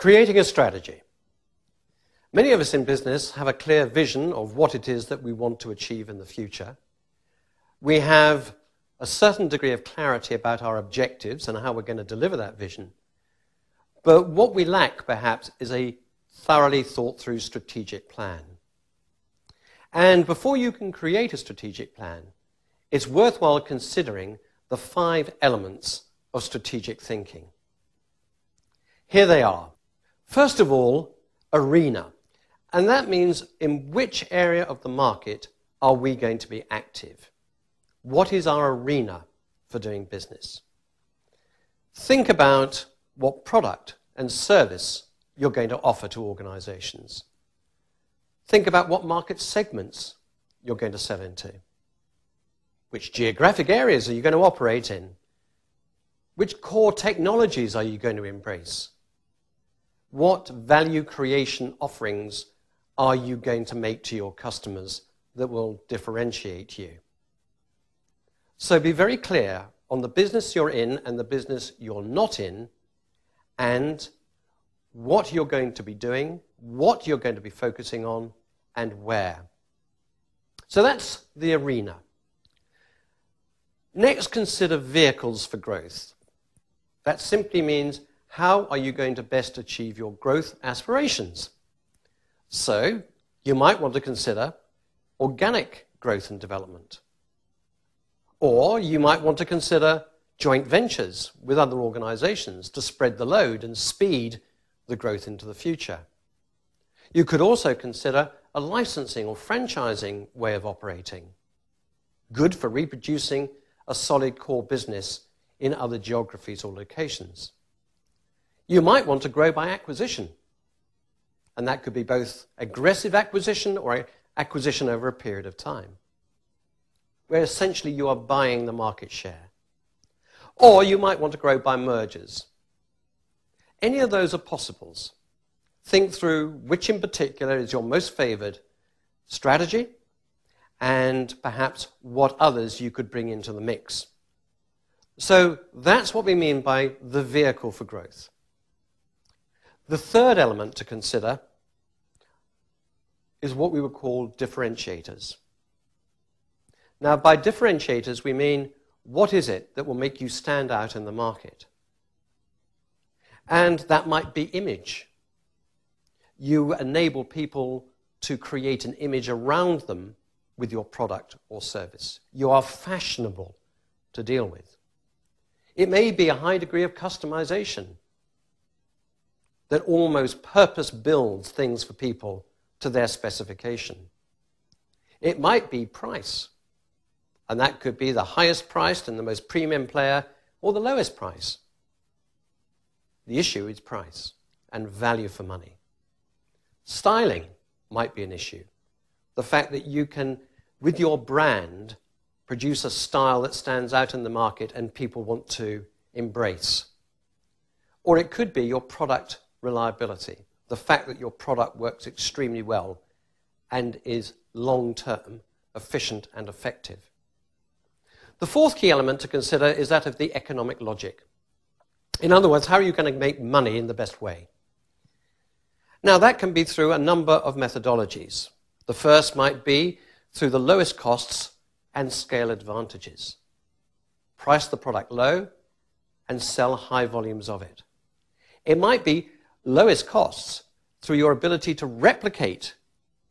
Creating a strategy. Many of us in business have a clear vision of what it is that we want to achieve in the future. We have a certain degree of clarity about our objectives and how we're going to deliver that vision. But what we lack, perhaps, is a thoroughly thought-through strategic plan. And before you can create a strategic plan, it's worthwhile considering the 5 elements of strategic thinking. Here they are. First of all, arena. And that means in which area of the market are we going to be active? What is our arena for doing business? Think about what product and service you're going to offer to organizations. Think about what market segments you're going to sell into. Which geographic areas are you going to operate in? Which core technologies are you going to embrace? What value creation offerings are you going to make to your customers that will differentiate you? So be very clear on the business you're in and the business you're not in, and what you're going to be doing, what you're going to be focusing on, and where. So that's the arena. Next, consider vehicles for growth. That simply means, how are you going to best achieve your growth aspirations? So you might want to consider organic growth and development. Or you might want to consider joint ventures with other organizations to spread the load and speed the growth into the future. You could also consider a licensing or franchising way of operating, good for reproducing a solid core business in other geographies or locations. You might want to grow by acquisition, and that could be both aggressive acquisition or acquisition over a period of time, where essentially you are buying the market share. Or you might want to grow by mergers. Any of those are possibles. Think through which in particular is your most favored strategy, and perhaps what others you could bring into the mix. So that's what we mean by the vehicle for growth. The third element to consider is what we would call differentiators. Now, by differentiators, we mean, what is it that will make you stand out in the market? And that might be image. You enable people to create an image around them with your product or service. You are fashionable to deal with. It may be a high degree of customization that almost purpose builds things for people to their specification. It might be price, and that could be the highest priced and the most premium player, or the lowest price. The issue is price and value for money. Styling might be an issue. The fact that you can, with your brand, produce a style that stands out in the market and people want to embrace. Or it could be your product reliability, the fact that your product works extremely well and is long-term, efficient and effective. The fourth key element to consider is that of the economic logic. In other words, how are you going to make money in the best way? Now, that can be through a number of methodologies. The first might be through the lowest costs and scale advantages. Price the product low and sell high volumes of it. It might be lowest costs through your ability to replicate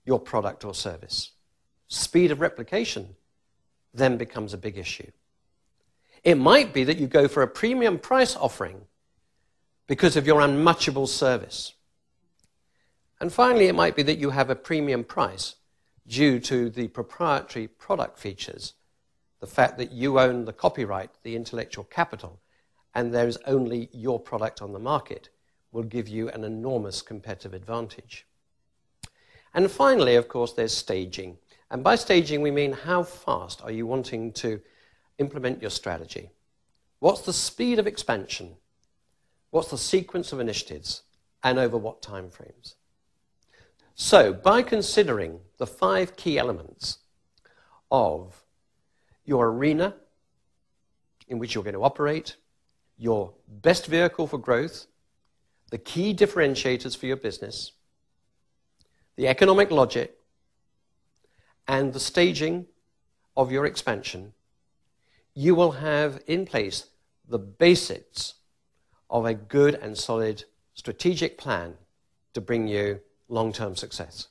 your product or service. Speed of replication then becomes a big issue. It might be that you go for a premium price offering because of your unmatchable service. And finally, it might be that you have a premium price due to the proprietary product features, the fact that you own the copyright, the intellectual capital, and there is only your product on the market, will give you an enormous competitive advantage. And finally, of course, there's staging. And by staging, we mean how fast are you wanting to implement your strategy? What's the speed of expansion? What's the sequence of initiatives? And over what time frames? So, by considering the 5 key elements of your arena in which you're going to operate, your best vehicle for growth, the key differentiators for your business, the economic logic, and the staging of your expansion, you will have in place the basics of a good and solid strategic plan to bring you long-term success.